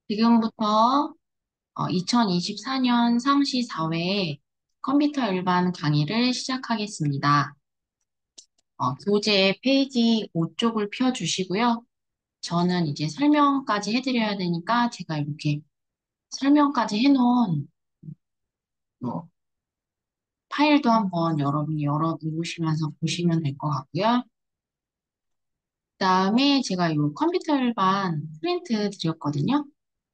지금부터 2024년 상시 4회 컴퓨터 일반 강의를 시작하겠습니다. 교재 페이지 5쪽을 펴주시고요. 저는 이제 설명까지 해드려야 되니까 제가 이렇게 설명까지 해놓은 뭐 파일도 한번 여러분이 열어보시면서 보시면 될 것 같고요. 그다음에 제가 이 컴퓨터 일반 프린트 드렸거든요.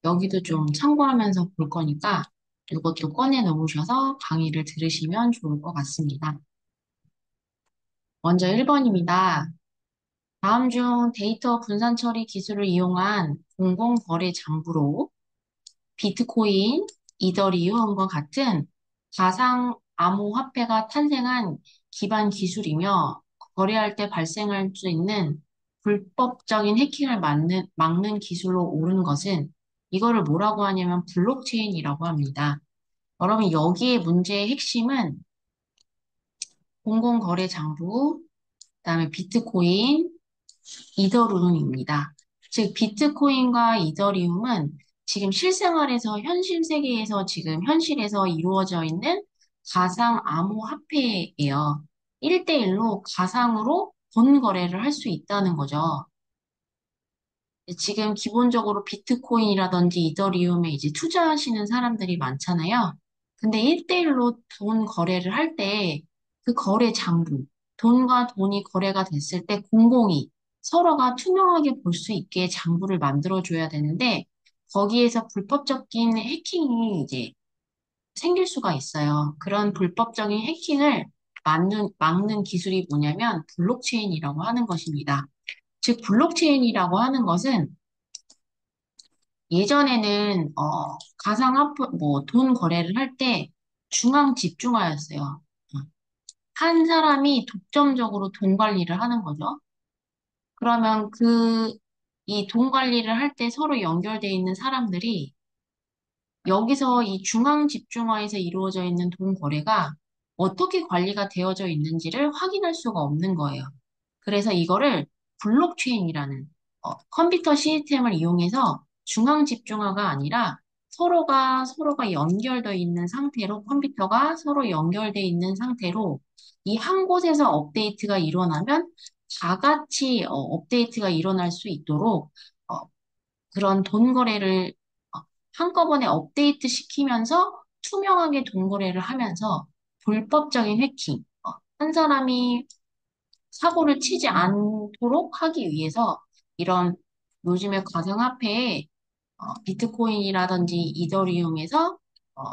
여기도 좀 참고하면서 볼 거니까 이것도 꺼내 놓으셔서 강의를 들으시면 좋을 것 같습니다. 먼저 1번입니다. 다음 중 데이터 분산 처리 기술을 이용한 공공거래 장부로 비트코인, 이더리움과 같은 가상 암호화폐가 탄생한 기반 기술이며 거래할 때 발생할 수 있는 불법적인 해킹을 막는 기술로 오른 것은 이거를 뭐라고 하냐면 블록체인이라고 합니다. 여러분 여기에 문제의 핵심은 공공거래 장부, 그다음에 비트코인, 이더리움입니다. 즉, 비트코인과 이더리움은 지금 실생활에서 현실 세계에서 지금 현실에서 이루어져 있는 가상 암호화폐예요. 1대1로 가상으로 돈 거래를 할 수 있다는 거죠. 지금 기본적으로 비트코인이라든지 이더리움에 이제 투자하시는 사람들이 많잖아요. 근데 1대1로 돈 거래를 할 때 그 거래 장부, 돈과 돈이 거래가 됐을 때 공공이 서로가 투명하게 볼 수 있게 장부를 만들어줘야 되는데 거기에서 불법적인 해킹이 이제 생길 수가 있어요. 그런 불법적인 해킹을 막는 기술이 뭐냐면 블록체인이라고 하는 것입니다. 즉, 블록체인이라고 하는 것은 예전에는 가상화폐 뭐 돈 거래를 할 때 중앙 집중화였어요. 한 사람이 독점적으로 돈 관리를 하는 거죠. 그러면 이 돈 관리를 할 때 서로 연결돼 있는 사람들이 여기서 이 중앙 집중화에서 이루어져 있는 돈 거래가 어떻게 관리가 되어져 있는지를 확인할 수가 없는 거예요. 그래서 이거를 블록체인이라는 컴퓨터 시스템을 이용해서 중앙 집중화가 아니라 서로가 연결되어 있는 상태로 컴퓨터가 서로 연결되어 있는 상태로 이 한 곳에서 업데이트가 일어나면 다 같이 업데이트가 일어날 수 있도록 어, 그런 돈 거래를 어, 한꺼번에 업데이트 시키면서 투명하게 돈 거래를 하면서 불법적인 해킹, 한 사람이 사고를 치지 않도록 하기 위해서 이런 요즘에 가상화폐에 비트코인이라든지 이더리움에서 어,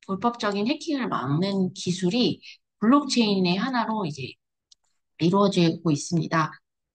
불법적인 해킹을 막는 기술이 블록체인의 하나로 이제 이루어지고 있습니다.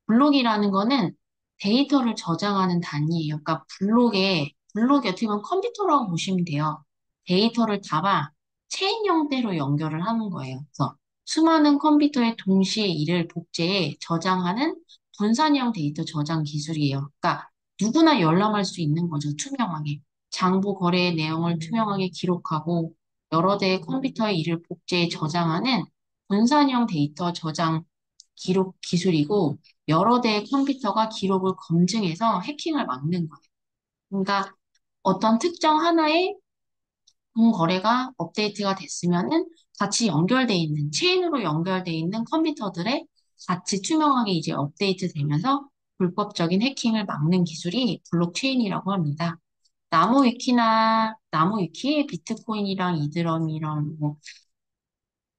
블록이라는 거는 데이터를 저장하는 단위예요. 그러니까 블록이 어떻게 보면 컴퓨터라고 보시면 돼요. 데이터를 담아 체인 형태로 연결을 하는 거예요. 그래서 수많은 컴퓨터에 동시에 이를 복제해 저장하는 분산형 데이터 저장 기술이에요. 그러니까 누구나 열람할 수 있는 거죠. 투명하게. 장부 거래의 내용을 투명하게 기록하고 여러 대의 컴퓨터에 이를 복제해 저장하는 분산형 데이터 저장 기록 기술이고 여러 대의 컴퓨터가 기록을 검증해서 해킹을 막는 거예요. 그러니까 어떤 특정 하나의 거래가 업데이트가 됐으면은 같이 연결돼 있는 체인으로 연결돼 있는 컴퓨터들에 같이 투명하게 이제 업데이트 되면서 불법적인 해킹을 막는 기술이 블록체인이라고 합니다. 나무위키에 비트코인이랑 이더리움이랑 뭐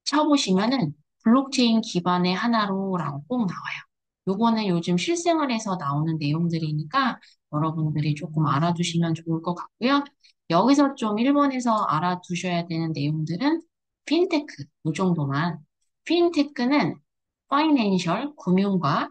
쳐보시면은 블록체인 기반의 하나로라고 꼭 나와요. 요거는 요즘 실생활에서 나오는 내용들이니까 여러분들이 조금 알아두시면 좋을 것 같고요. 여기서 좀 1번에서 알아두셔야 되는 내용들은 핀테크, 이 정도만. 핀테크는 파이낸셜, 금융과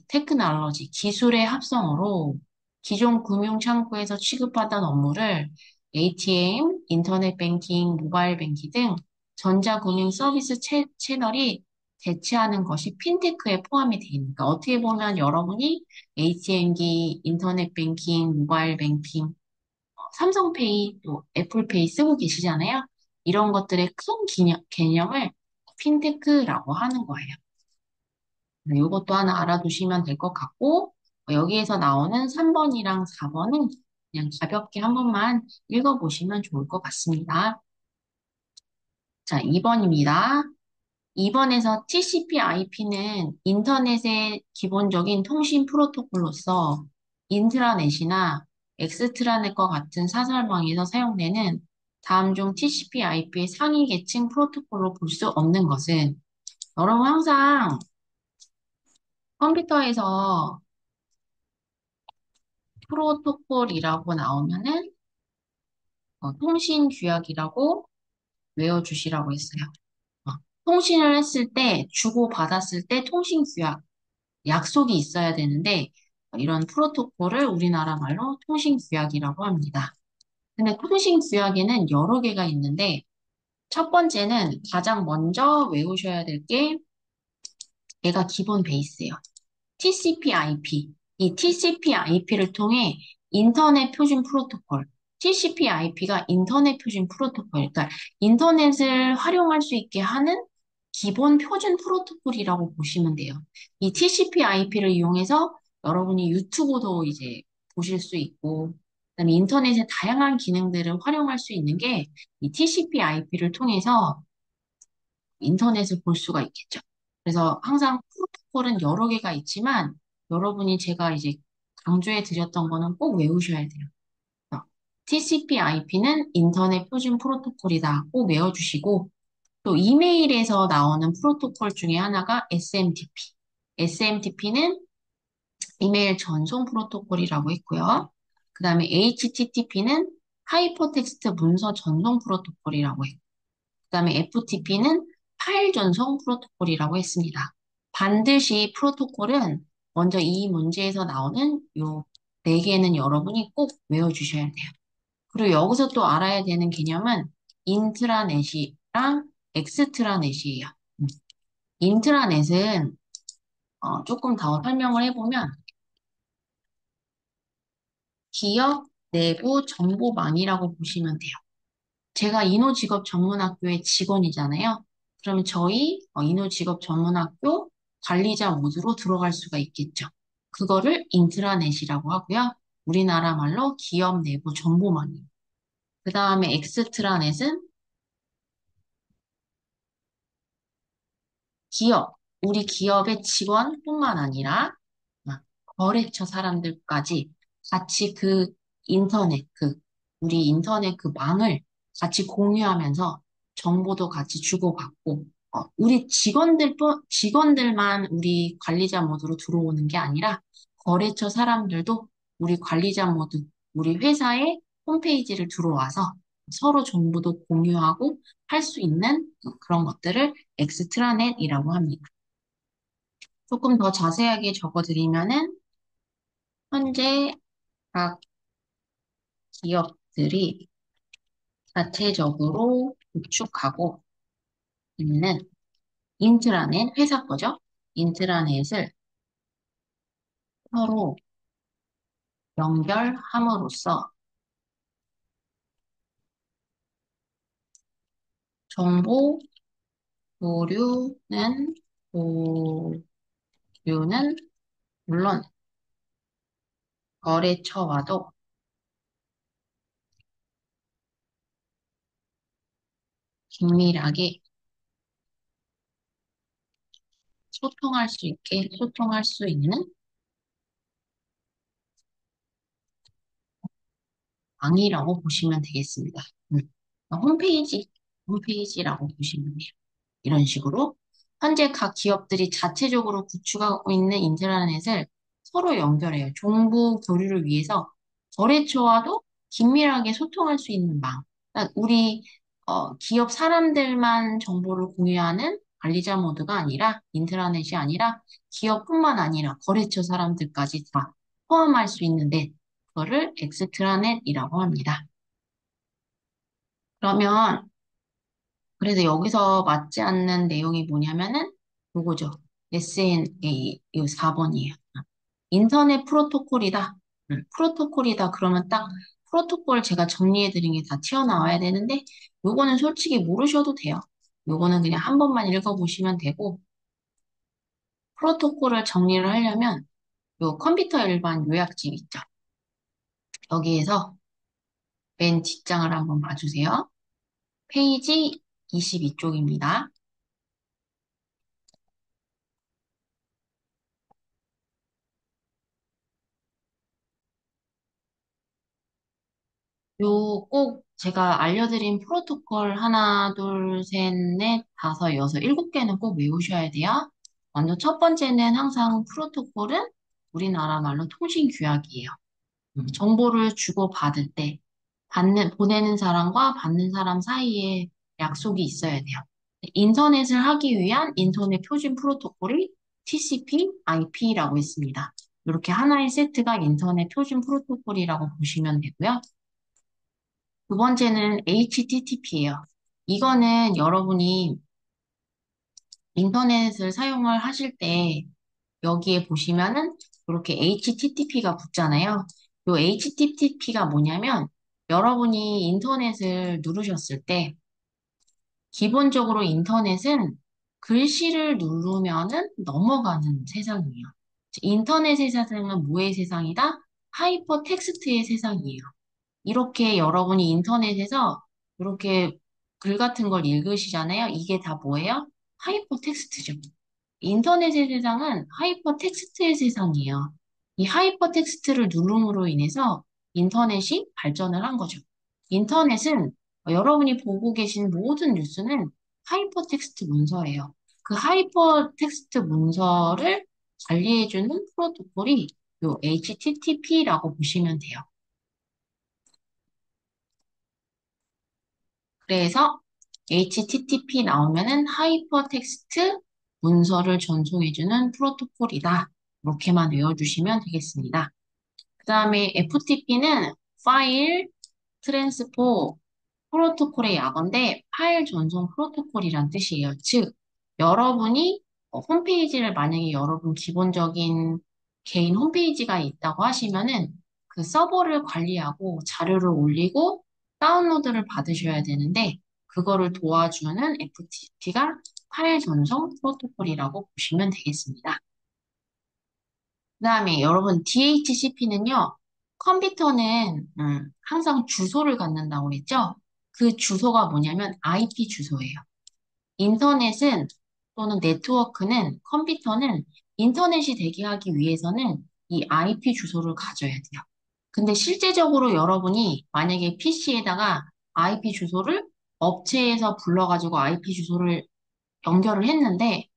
테크놀로지, 기술의 합성어로 기존 금융 창구에서 취급하던 업무를 ATM, 인터넷 뱅킹, 모바일 뱅킹 등 전자금융 서비스 채널이 대체하는 것이 핀테크에 포함이 되니까 어떻게 보면 여러분이 ATM기, 인터넷 뱅킹, 모바일 뱅킹, 삼성페이, 또 애플페이 쓰고 계시잖아요. 이런 것들의 큰 개념을 핀테크라고 하는 거예요. 이것도 하나 알아두시면 될 것 같고, 여기에서 나오는 3번이랑 4번은 그냥 가볍게 한 번만 읽어보시면 좋을 것 같습니다. 자, 2번입니다. 2번에서 TCP/IP는 인터넷의 기본적인 통신 프로토콜로서 인트라넷이나 엑스트라넷과 같은 사설망에서 사용되는 다음 중 TCP/IP의 상위 계층 프로토콜로 볼 수 없는 것은 여러분 항상 컴퓨터에서 프로토콜이라고 나오면은 통신 규약이라고 외워주시라고 했어요. 어, 통신을 했을 때 주고받았을 때 통신 규약 약속이 있어야 되는데 이런 프로토콜을 우리나라 말로 통신규약이라고 합니다. 근데 통신규약에는 여러 개가 있는데 첫 번째는 가장 먼저 외우셔야 될 게 얘가 기본 베이스예요. TCP/IP. 이 TCP/IP를 통해 인터넷 표준 프로토콜. TCP/IP가 인터넷 표준 프로토콜. 그러니까 인터넷을 활용할 수 있게 하는 기본 표준 프로토콜이라고 보시면 돼요. 이 TCP/IP를 이용해서 여러분이 유튜브도 이제 보실 수 있고, 그다음에 인터넷의 다양한 기능들을 활용할 수 있는 게 이 TCP/IP를 통해서 인터넷을 볼 수가 있겠죠. 그래서 항상 프로토콜은 여러 개가 있지만 여러분이 제가 이제 강조해 드렸던 거는 꼭 외우셔야 돼요. TCP/IP는 인터넷 표준 프로토콜이다. 꼭 외워주시고 또 이메일에서 나오는 프로토콜 중에 하나가 SMTP. SMTP는 이메일 전송 프로토콜이라고 했고요. 그 다음에 HTTP는 하이퍼텍스트 문서 전송 프로토콜이라고 했고 그다음에 FTP는 파일 전송 프로토콜이라고 했습니다. 반드시 프로토콜은 먼저 이 문제에서 나오는 요 네 개는 여러분이 꼭 외워주셔야 돼요. 그리고 여기서 또 알아야 되는 개념은 인트라넷이랑 엑스트라넷이에요. 음. 인트라넷은 조금 더 설명을 해보면 기업 내부 정보망이라고 보시면 돼요. 제가 인호직업전문학교의 직원이잖아요. 그러면 저희 인호직업전문학교 관리자 모드로 들어갈 수가 있겠죠. 그거를 인트라넷이라고 하고요. 우리나라 말로 기업 내부 정보망이에요. 그 다음에 엑스트라넷은 기업, 우리 기업의 직원뿐만 아니라 거래처 사람들까지 같이 그 인터넷, 우리 인터넷 그 망을 같이 공유하면서 정보도 같이 주고받고, 우리 직원들만 우리 관리자 모드로 들어오는 게 아니라 거래처 사람들도 우리 관리자 모드, 우리 회사의 홈페이지를 들어와서 서로 정보도 공유하고 할 수 있는 그런 것들을 엑스트라넷이라고 합니다. 조금 더 자세하게 적어드리면은 현재 각 기업들이 자체적으로 구축하고 있는 인트라넷 회사 거죠. 인트라넷을 서로 연결함으로써 정보 보류는 보류는 물론 거래처와도 긴밀하게 소통할 수 있는 방이라고 보시면 되겠습니다. 음. 홈페이지라고 보시면 돼요. 이런 식으로 현재 각 기업들이 자체적으로 구축하고 있는 인트라넷을 서로 연결해요. 정보 교류를 위해서 거래처와도 긴밀하게 소통할 수 있는 방. 그러니까 우리 기업 사람들만 정보를 공유하는 관리자 모드가 아니라 인트라넷이 아니라 기업뿐만 아니라 거래처 사람들까지 다 포함할 수 있는데 그거를 엑스트라넷이라고 합니다. 그러면 그래서 여기서 맞지 않는 내용이 뭐냐면은 요거죠. SNA 이 4번이에요. 인터넷 프로토콜이다. 프로토콜이다. 그러면 딱 프로토콜 제가 정리해드린 게 다 튀어나와야 되는데 요거는 솔직히 모르셔도 돼요. 요거는 그냥 한 번만 읽어보시면 되고 프로토콜을 정리를 하려면 요 컴퓨터 일반 요약집 있죠. 여기에서 맨 뒷장을 한번 봐주세요. 페이지 22쪽입니다. 요 꼭 제가 알려드린 프로토콜 하나, 둘, 셋, 넷, 다섯, 여섯, 일곱 개는 꼭 외우셔야 돼요. 먼저 첫 번째는 항상 프로토콜은 우리나라 말로 통신규약이에요. 정보를 주고받을 때 보내는 사람과 받는 사람 사이에 약속이 있어야 돼요. 인터넷을 하기 위한 인터넷 표준 프로토콜이 TCP, IP라고 있습니다. 이렇게 하나의 세트가 인터넷 표준 프로토콜이라고 보시면 되고요. 두 번째는 HTTP예요. 이거는 여러분이 인터넷을 사용을 하실 때 여기에 보시면은 이렇게 HTTP가 붙잖아요. 이 HTTP가 뭐냐면 여러분이 인터넷을 누르셨을 때 기본적으로 인터넷은 글씨를 누르면은 넘어가는 세상이에요. 인터넷의 세상은 뭐의 세상이다? 하이퍼 텍스트의 세상이에요. 이렇게 여러분이 인터넷에서 이렇게 글 같은 걸 읽으시잖아요. 이게 다 뭐예요? 하이퍼 텍스트죠. 인터넷의 세상은 하이퍼 텍스트의 세상이에요. 이 하이퍼 텍스트를 누름으로 인해서 인터넷이 발전을 한 거죠. 인터넷은 여러분이 보고 계신 모든 뉴스는 하이퍼 텍스트 문서예요. 그 하이퍼 텍스트 문서를 관리해주는 프로토콜이 요 HTTP라고 보시면 돼요. 그래서 HTTP 나오면은 하이퍼텍스트 문서를 전송해주는 프로토콜이다. 이렇게만 외워주시면 되겠습니다. 그 다음에 FTP는 파일 트랜스포 프로토콜의 약어인데 파일 전송 프로토콜이란 뜻이에요. 즉, 여러분이 홈페이지를 만약에 여러분 기본적인 개인 홈페이지가 있다고 하시면은 그 서버를 관리하고 자료를 올리고 다운로드를 받으셔야 되는데 그거를 도와주는 FTP가 파일 전송 프로토콜이라고 보시면 되겠습니다. 그 다음에 여러분 DHCP는요, 컴퓨터는 항상 주소를 갖는다고 그랬죠? 그 주소가 뭐냐면 IP 주소예요. 인터넷은 또는 네트워크는 컴퓨터는 인터넷이 되게 하기 위해서는 이 IP 주소를 가져야 돼요. 근데 실제적으로 여러분이 만약에 PC에다가 IP 주소를 업체에서 불러가지고 IP 주소를 연결을 했는데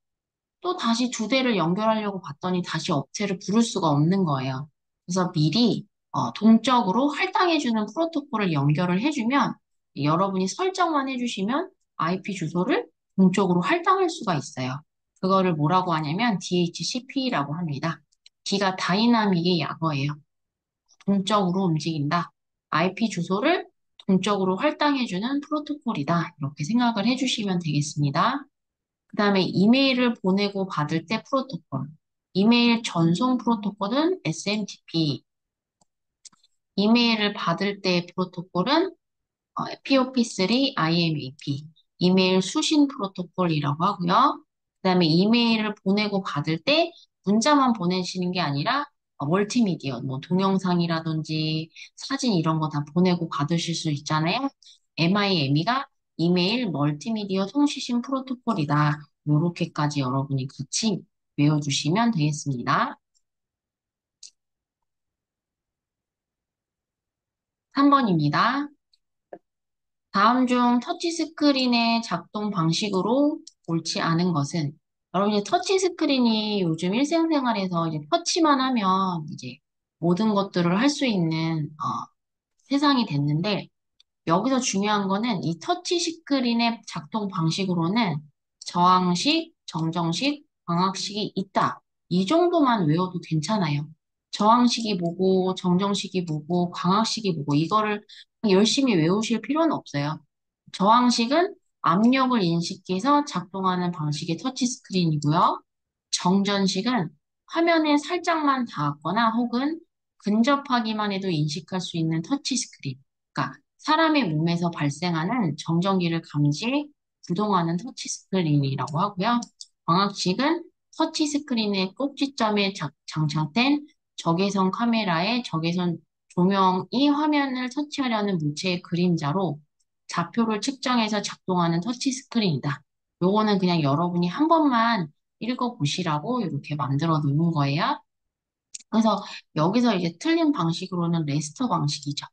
또 다시 두 대를 연결하려고 봤더니 다시 업체를 부를 수가 없는 거예요. 그래서 미리 동적으로 할당해주는 프로토콜을 연결을 해주면 여러분이 설정만 해주시면 IP 주소를 동적으로 할당할 수가 있어요. 그거를 뭐라고 하냐면 DHCP라고 합니다. D가 다이나믹의 약어예요. 동적으로 움직인다. IP 주소를 동적으로 할당해주는 프로토콜이다. 이렇게 생각을 해주시면 되겠습니다. 그 다음에 이메일을 보내고 받을 때 프로토콜. 이메일 전송 프로토콜은 SMTP. 이메일을 받을 때 프로토콜은 POP3 IMAP. 이메일 수신 프로토콜이라고 하고요. 그 다음에 이메일을 보내고 받을 때 문자만 보내시는 게 아니라 멀티미디어, 뭐 동영상이라든지 사진 이런 거 다 보내고 받으실 수 있잖아요. MIME가 이메일 멀티미디어 통신 프로토콜이다. 요렇게까지 여러분이 같이 외워주시면 되겠습니다. 3번입니다. 다음 중 터치스크린의 작동 방식으로 옳지 않은 것은 여러분 이제 터치스크린이 요즘 일상생활에서 이제 터치만 하면 이제 모든 것들을 할 수 있는 세상이 됐는데 여기서 중요한 거는 이 터치 스크린의 작동 방식으로는 저항식, 정정식, 광학식이 있다. 이 정도만 외워도 괜찮아요. 저항식이 뭐고, 정정식이 뭐고, 광학식이 뭐고, 이거를 열심히 외우실 필요는 없어요. 저항식은 압력을 인식해서 작동하는 방식의 터치 스크린이고요. 정전식은 화면에 살짝만 닿았거나 혹은 근접하기만 해도 인식할 수 있는 터치 스크린. 그러니까 사람의 몸에서 발생하는 정전기를 감지해 구동하는 터치 스크린이라고 하고요. 광학식은 터치 스크린의 꼭지점에 장착된 적외선 카메라의 적외선 조명이 화면을 터치하려는 물체의 그림자로 좌표를 측정해서 작동하는 터치 스크린이다. 요거는 그냥 여러분이 한 번만 읽어보시라고 이렇게 만들어 놓은 거예요. 그래서 여기서 이제 틀린 방식으로는 레스터 방식이죠.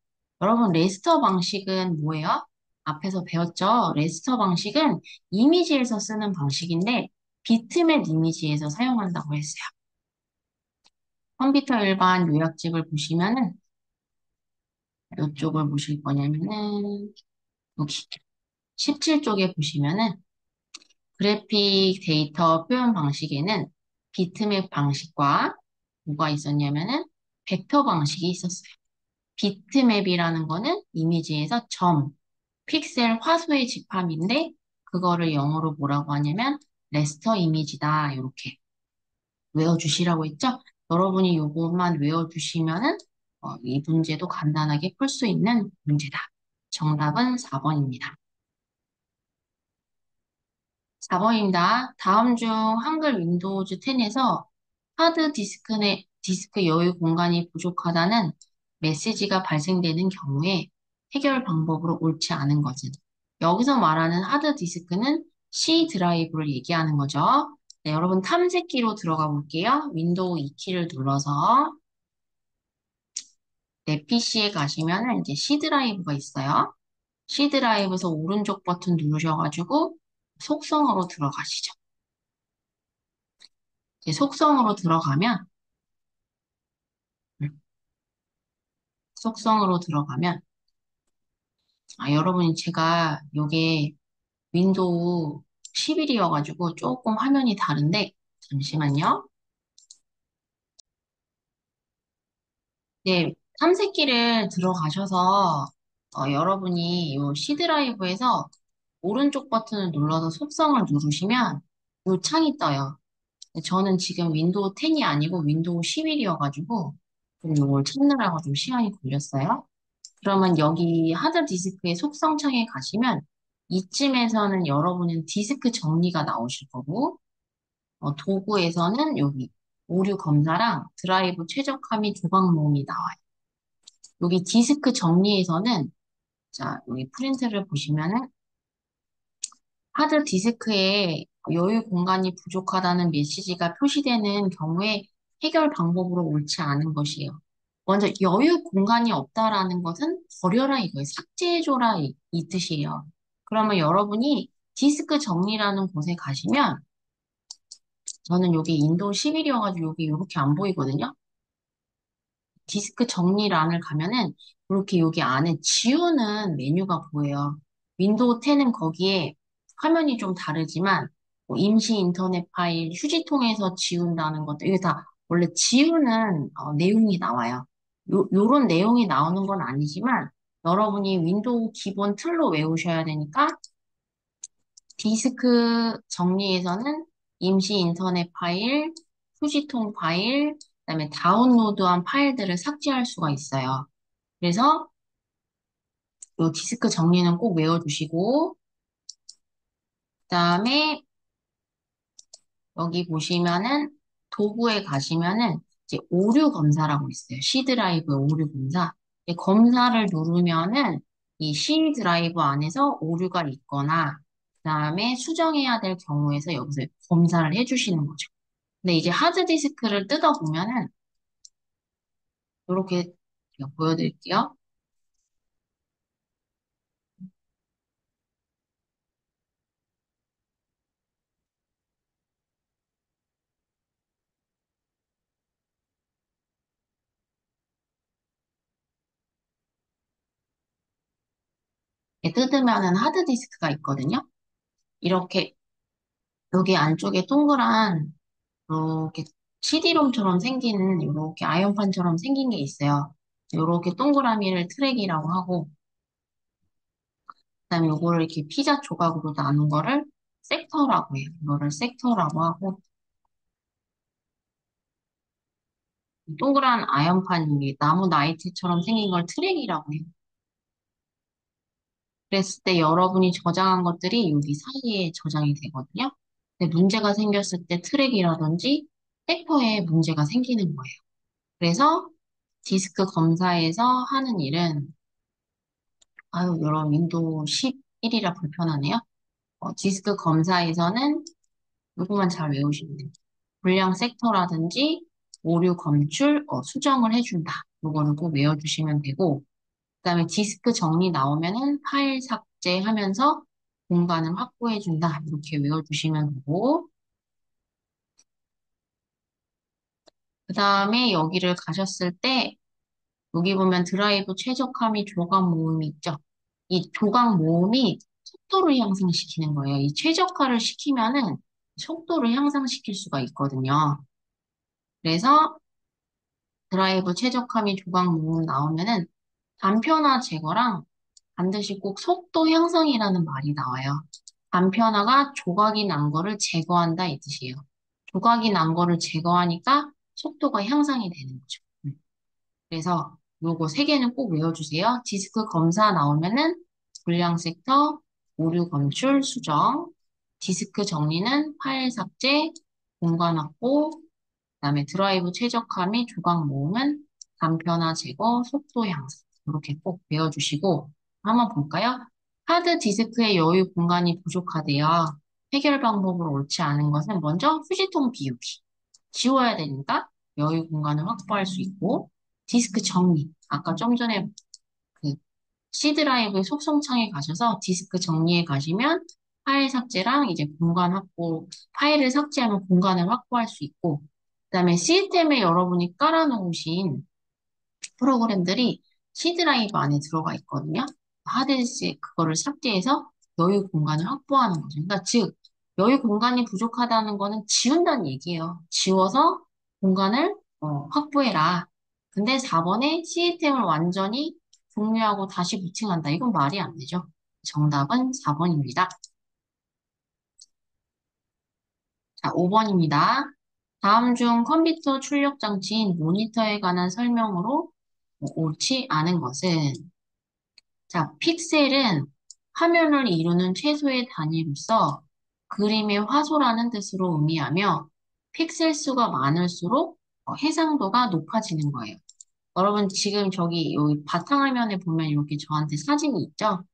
여러분, 레스터 방식은 뭐예요? 앞에서 배웠죠? 레스터 방식은 이미지에서 쓰는 방식인데, 비트맵 이미지에서 사용한다고 했어요. 컴퓨터 일반 요약집을 보시면은, 이쪽을 보실 거냐면은, 여기 17쪽에 보시면은, 그래픽 데이터 표현 방식에는 비트맵 방식과 뭐가 있었냐면은, 벡터 방식이 있었어요. 비트맵이라는 거는 이미지에서 점, 픽셀, 화소의 집합인데 그거를 영어로 뭐라고 하냐면 레스터 이미지다. 이렇게 외워주시라고 했죠? 여러분이 요것만 외워주시면은 이 문제도 간단하게 풀 수 있는 문제다. 정답은 4번입니다. 4번입니다. 다음 중 한글 윈도우즈 10에서 하드 디스크 여유 공간이 부족하다는 메시지가 발생되는 경우에 해결 방법으로 옳지 않은 것은 여기서 말하는 하드 디스크는 C 드라이브를 얘기하는 거죠. 네, 여러분 탐색기로 들어가 볼게요. 윈도우 2키를 눌러서 내 PC에 가시면은 이제 C 드라이브가 있어요. C 드라이브에서 오른쪽 버튼 누르셔가지고 속성으로 들어가시죠. 이제 속성으로 들어가면 음, 속성으로 들어가면 여러분이 제가 요게 윈도우 11이어가지고 조금 화면이 다른데 잠시만요. 네, 탐색기를 들어가셔서 여러분이 요 C 드라이브에서 오른쪽 버튼을 눌러서 속성을 누르시면 요 창이 떠요. 저는 지금 윈도우 10이 아니고 윈도우 11이어가지고 좀 요걸 찾느라고 좀 시간이 걸렸어요. 그러면 여기 하드디스크의 속성창에 가시면 이쯤에서는 여러분은 디스크 정리가 나오실 거고 도구에서는 여기 오류 검사랑 드라이브 최적화및 조각 모음이 나와요. 여기 디스크 정리에서는 자 여기 프린트를 보시면은 하드 디스크에 여유 공간이 부족하다는 메시지가 표시되는 경우에 해결 방법으로 옳지 않은 것이에요. 먼저 여유 공간이 없다라는 것은 버려라 이거예요. 삭제해줘라 이 뜻이에요. 그러면 여러분이 디스크 정리라는 곳에 가시면 저는 여기 윈도우 11이어가지고 여기 이렇게 안 보이거든요. 디스크 정리란을 가면은 이렇게 여기 안에 지우는 메뉴가 보여요. 윈도우 10은 거기에 화면이 좀 다르지만 뭐 임시 인터넷 파일, 휴지통에서 지운다는 것도 이게 다 원래 지우는 내용이 나와요. 요런 내용이 나오는 건 아니지만 여러분이 윈도우 기본 틀로 외우셔야 되니까 디스크 정리에서는 임시 인터넷 파일, 휴지통 파일, 그다음에 다운로드한 파일들을 삭제할 수가 있어요. 그래서 이 디스크 정리는 꼭 외워두시고, 그다음에 여기 보시면은 도구에 가시면은 이제 오류 검사라고 있어요. C 드라이브 오류 검사. 이 검사를 누르면은 이 C 드라이브 안에서 오류가 있거나, 그다음에 수정해야 될 경우에서 여기서 검사를 해주시는 거죠. 근데 이제 하드디스크를 뜯어보면은 이렇게 제가 보여드릴게요. 이렇게 뜯으면은 하드디스크가 있거든요. 이렇게 여기 안쪽에 동그란 이렇게 CD롬처럼 생기는 이렇게 아이언판처럼 생긴 게 있어요. 이렇게 동그라미를 트랙이라고 하고 그다음에 요거를 이렇게 피자 조각으로 나눈 거를 섹터라고 해요. 이거를 섹터라고 하고 동그란 아이언판 이 나무 나이트처럼 생긴 걸 트랙이라고 해요. 그랬을 때 여러분이 저장한 것들이 여기 사이에 저장이 되거든요. 근데 문제가 생겼을 때 트랙이라든지 섹터에 문제가 생기는 거예요. 그래서 디스크 검사에서 하는 일은, 아유, 여러분, 윈도우 11이라 불편하네요. 디스크 검사에서는 요거만 잘 외우시면 돼요. 불량 섹터라든지 오류 검출, 수정을 해준다. 요거는 꼭 외워주시면 되고, 그다음에 디스크 정리 나오면은 파일 삭제하면서 공간을 확보해준다. 이렇게 외워주시면 되고, 그다음에 여기를 가셨을 때, 여기 보면 드라이브 최적화및 조각 모음이 있죠. 이 조각 모음이 속도를 향상시키는 거예요. 이 최적화를 시키면은 속도를 향상시킬 수가 있거든요. 그래서 드라이브 최적화 및 조각 모음 나오면은 단편화 제거랑 반드시 꼭 속도 향상이라는 말이 나와요. 단편화가 조각이 난 거를 제거한다 이 뜻이에요. 조각이 난 거를 제거하니까 속도가 향상이 되는 거죠. 그래서 요거 세 개는 꼭 외워주세요. 디스크 검사 나오면은 불량 섹터, 오류 검출, 수정, 디스크 정리는 파일 삭제, 공간 확보, 그다음에 드라이브 최적화 및 조각 모음은 단편화 제거, 속도 향상. 이렇게 꼭 외워주시고 한번 볼까요? 하드 디스크의 여유 공간이 부족하대요. 해결 방법으로 옳지 않은 것은 먼저 휴지통 비우기. 지워야 되니까 여유 공간을 확보할 수 있고 디스크 정리. 아까 좀 전에 그 C 드라이브 속성창에 가셔서 디스크 정리에 가시면 파일 삭제랑 이제 공간 확보, 파일을 삭제하면 공간을 확보할 수 있고, 그다음에 시스템에 여러분이 깔아놓으신 프로그램들이 C 드라이브 안에 들어가 있거든요. 하드디스크에 그거를 삭제해서 여유 공간을 확보하는 거죠. 그러니까 즉, 여유 공간이 부족하다는 거는 지운다는 얘기예요. 지워서 공간을 확보해라. 근데 4번에 시스템을 완전히 종료하고 다시 부팅한다. 이건 말이 안 되죠. 정답은 4번입니다. 자, 5번입니다. 다음 중 컴퓨터 출력 장치인 모니터에 관한 설명으로 옳지 않은 것은 자, 픽셀은 화면을 이루는 최소의 단위로서 그림의 화소라는 뜻으로 의미하며 픽셀 수가 많을수록 해상도가 높아지는 거예요. 여러분 지금 저기 여기 바탕화면에 보면 이렇게 저한테 사진이 있죠?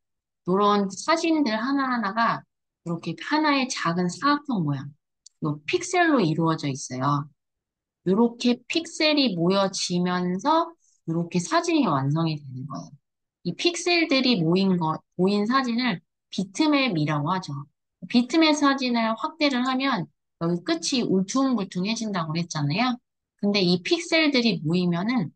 이런 사진들 하나하나가 이렇게 하나의 작은 사각형 모양, 요 픽셀로 이루어져 있어요. 이렇게 픽셀이 모여지면서 이렇게 사진이 완성이 되는 거예요. 이 픽셀들이 모인 사진을 비트맵이라고 하죠. 비트맵 사진을 확대를 하면 여기 끝이 울퉁불퉁해진다고 그랬잖아요. 근데 이 픽셀들이 모이면은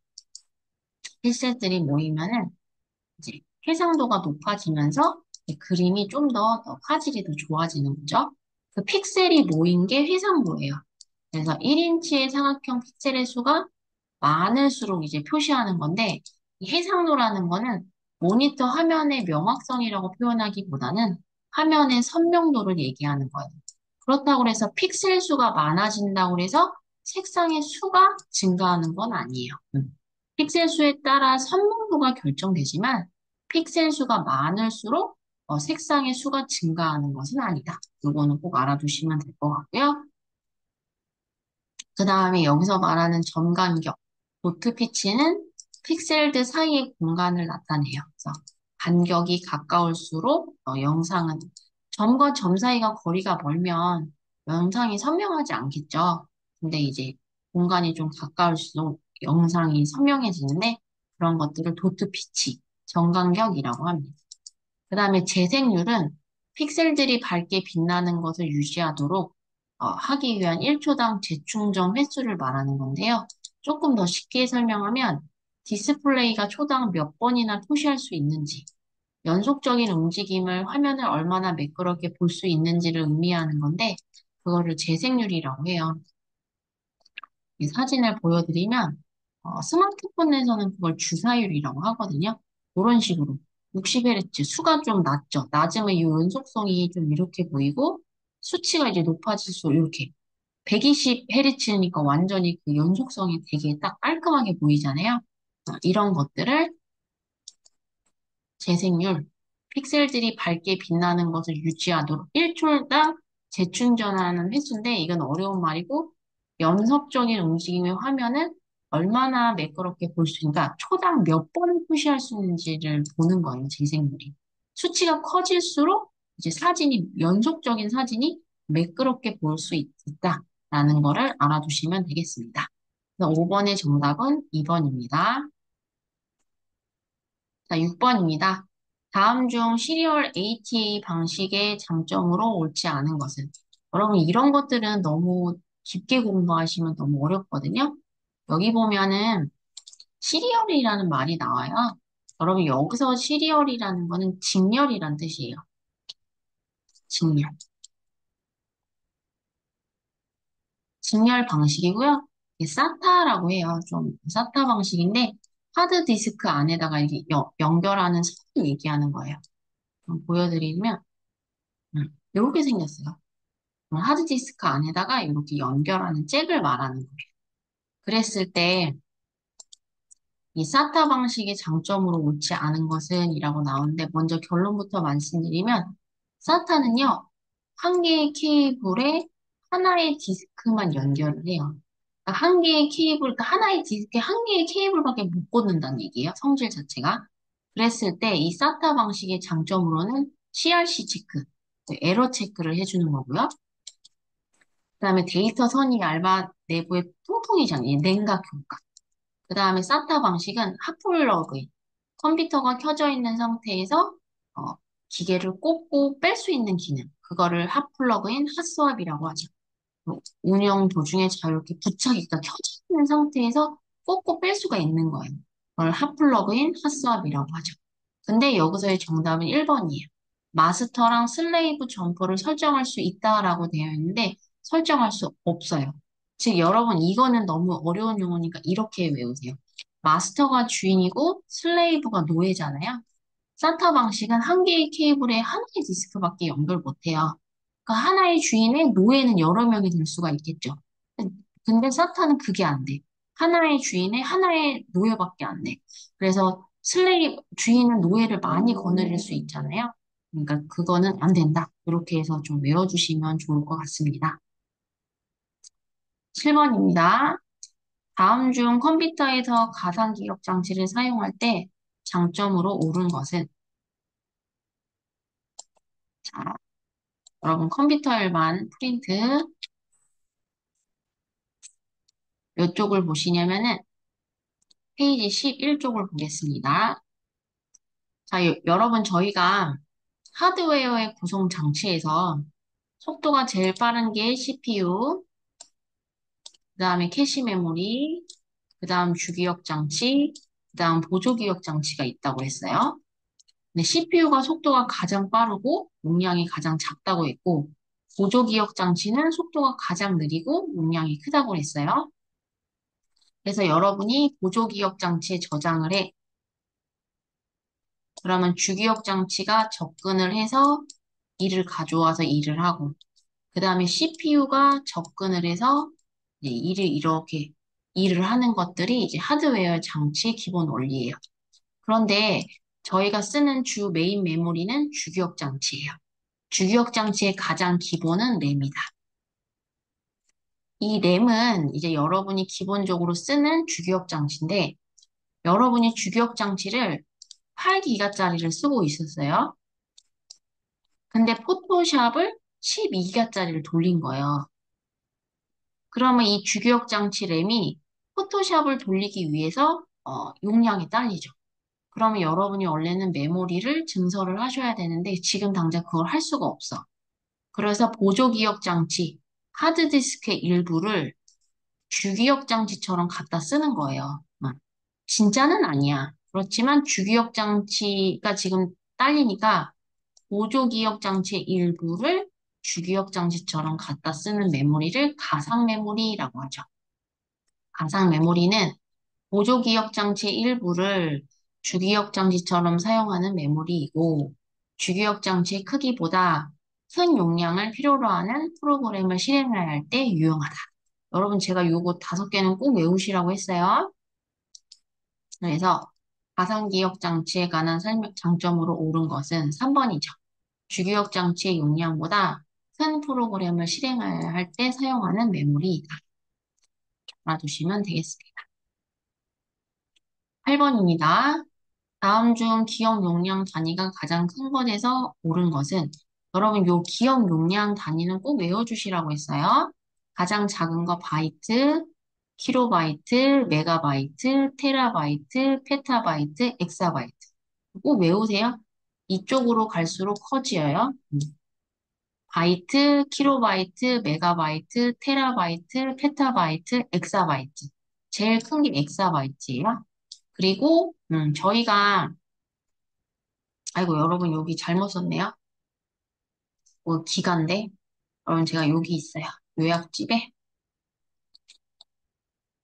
이제 해상도가 높아지면서 이 그림이 좀 더 화질이 더 좋아지는 거죠. 그 픽셀이 모인 게 해상도예요. 그래서 1인치의 사각형 픽셀의 수가 많을수록 이제 표시하는 건데, 이 해상도라는 거는 모니터 화면의 명확성이라고 표현하기보다는 화면의 선명도를 얘기하는 거예요. 그렇다고 해서 픽셀 수가 많아진다고 해서 색상의 수가 증가하는 건 아니에요. 픽셀 수에 따라 선명도가 결정되지만 픽셀 수가 많을수록 색상의 수가 증가하는 것은 아니다. 이거는 꼭 알아두시면 될 것 같고요. 그 다음에 여기서 말하는 점 간격, 도트 피치는 픽셀들 사이의 공간을 나타내요. 그래서 간격이 가까울수록 영상은 점과 점 사이가 거리가 멀면 영상이 선명하지 않겠죠. 근데 이제 공간이 좀 가까울수록 영상이 선명해지는데 그런 것들을 도트 피치, 점 간격이라고 합니다. 그 다음에 재생률은 픽셀들이 밝게 빛나는 것을 유지하도록 하기 위한 1초당 재충전 횟수를 말하는 건데요. 조금 더 쉽게 설명하면 디스플레이가 초당 몇 번이나 표시할 수 있는지, 연속적인 움직임을 화면을 얼마나 매끄럽게 볼 수 있는지를 의미하는 건데, 그거를 재생률이라고 해요. 이 사진을 보여드리면 스마트폰에서는 그걸 주사율이라고 하거든요. 이런 식으로 60Hz 수가 좀 낮죠. 낮으면 이 연속성이 좀 이렇게 보이고 수치가 이제 높아질수록 이렇게 120Hz니까 완전히 그 연속성이 되게 딱 깔끔하게 보이잖아요. 이런 것들을 재생률, 픽셀들이 밝게 빛나는 것을 유지하도록 1초당 재충전하는 횟수인데 이건 어려운 말이고 연속적인 움직임의 화면은 얼마나 매끄럽게 볼 수 있는가, 초당 몇 번을 표시할 수 있는지를 보는 거예요, 재생률이. 수치가 커질수록 이제 연속적인 사진이 매끄럽게 볼 수 있다라는 거를 알아두시면 되겠습니다. 5번의 정답은 2번입니다. 자, 6번입니다. 다음 중 시리얼 ATA 방식의 장점으로 옳지 않은 것은? 여러분, 이런 것들은 너무 깊게 공부하시면 너무 어렵거든요. 여기 보면은 시리얼이라는 말이 나와요. 여러분, 여기서 시리얼이라는 거는 직렬이란 뜻이에요. 직렬. 직렬 방식이고요. 이게 사타라고 해요. 좀 사타 방식인데 하드디스크 안에다가 이렇게 연결하는 선을 얘기하는 거예요. 좀 보여드리면 이렇게 생겼어요. 하드디스크 안에다가 이렇게 연결하는 잭을 말하는 거예요. 그랬을 때 이 사타 방식의 장점으로 옳지 않은 것은 이라고 나오는데 먼저 결론부터 말씀드리면 사타는요. 한 개의 케이블에 하나의 디스크만 연결을 해요. 그러니까 한 개의 케이블, 그러니까 하나의 디스크에 한 개의 케이블밖에 못 꽂는다는 얘기예요. 성질 자체가. 그랬을 때 이 사타 방식의 장점으로는 CRC 체크, 에러 체크를 해주는 거고요. 그다음에 데이터 선이 얇아 내부에 통통이잖아요. 냉각 효과. 그다음에 사타 방식은 핫플러그인. 컴퓨터가 켜져 있는 상태에서 어, 기계를 꽂고 뺄 수 있는 기능. 그거를 핫플러그인 핫스왑이라고 하죠. 운영 도중에 자유롭게 부착기가 켜져 있는 상태에서 꽂고 뺄 수가 있는 거예요. 그걸 핫플러그인 핫스왑이라고 하죠. 근데 여기서의 정답은 1번이에요. 마스터랑 슬레이브 점퍼를 설정할 수 있다라고 되어 있는데 설정할 수 없어요. 즉 여러분 이거는 너무 어려운 용어니까 이렇게 외우세요. 마스터가 주인이고 슬레이브가 노예잖아요. 사타 방식은 한 개의 케이블에 하나의 디스크밖에 연결 못해요. 그러니까 하나의 주인의 노예는 여러 명이 될 수가 있겠죠. 근데 사타는 그게 안 돼. 하나의 주인의 하나의 노예밖에 안 돼. 그래서 주인은 노예를 많이 거느릴 수 있잖아요. 그러니까 그거는 안 된다. 이렇게 해서 좀 외워주시면 좋을 것 같습니다. 7번입니다. 다음 중 컴퓨터에서 가상기억 장치를 사용할 때 장점으로 옳은 것은? 자, 여러분 컴퓨터 일반 프린트 몇 쪽을 보시냐면은 페이지 11쪽을 보겠습니다. 자, 여러분 저희가 하드웨어의 구성 장치에서 속도가 제일 빠른 게 CPU, 그 다음에 캐시 메모리, 그 다음 주기억 장치, 그 다음 보조기억 장치가 있다고 했어요. 근데 CPU가 속도가 가장 빠르고 용량이 가장 작다고 했고, 보조기억 장치는 속도가 가장 느리고 용량이 크다고 했어요. 그래서 여러분이 보조기억 장치에 저장을 해. 그러면 주기억 장치가 접근을 해서 일을 가져와서 일을 하고, 그 다음에 CPU가 접근을 해서 이제 이렇게 일을 하는 것들이 이제 하드웨어 장치의 기본 원리예요. 그런데 저희가 쓰는 주 메인 메모리는 주기억 장치예요. 주기억 장치의 가장 기본은 램이다. 이 램은 이제 여러분이 기본적으로 쓰는 주기억 장치인데 여러분이 주기억 장치를 8기가짜리를 쓰고 있었어요. 근데 포토샵을 12기가짜리를 돌린 거예요. 그러면 이 주기억 장치 램이 포토샵을 돌리기 위해서 용량이 딸리죠. 그러면 여러분이 원래는 메모리를 증설을 하셔야 되는데 지금 당장 그걸 할 수가 없어. 그래서 보조기억 장치, 하드디스크의 일부를 주기억 장치처럼 갖다 쓰는 거예요. 진짜는 아니야. 그렇지만 주기억 장치가 지금 딸리니까 보조기억 장치의 일부를 주기억 장치처럼 갖다 쓰는 메모리를 가상 메모리라고 하죠. 가상 메모리는 보조기억 장치의 일부를 주기억 장치처럼 사용하는 메모리이고 주기억 장치의 크기보다 큰 용량을 필요로 하는 프로그램을 실행해야 할 때 유용하다. 여러분 제가 요거 5개는 꼭 외우시라고 했어요. 그래서 가상기억 장치에 관한 장점으로 옳은 것은 3번이죠. 주기억 장치의 용량보다 큰 프로그램을 실행해야 할 때 사용하는 메모리이다. 알아두시면 되겠습니다. 8번입니다. 다음 중 기억 용량 단위가 가장 큰 것에서 옳은 것은 여러분 요 기억 용량 단위는 꼭 외워주시라고 했어요. 가장 작은 거 바이트, 킬로바이트, 메가바이트, 테라바이트, 페타바이트, 엑사바이트. 꼭 외우세요. 이쪽으로 갈수록 커지어요. 바이트, 킬로바이트, 메가바이트, 테라바이트, 페타바이트, 엑사바이트. 제일 큰 게 엑사바이트예요. 그리고 저희가 아이고 여러분 여기 잘못 썼네요. 기가인데 여러분 제가 여기 있어요. 요약집에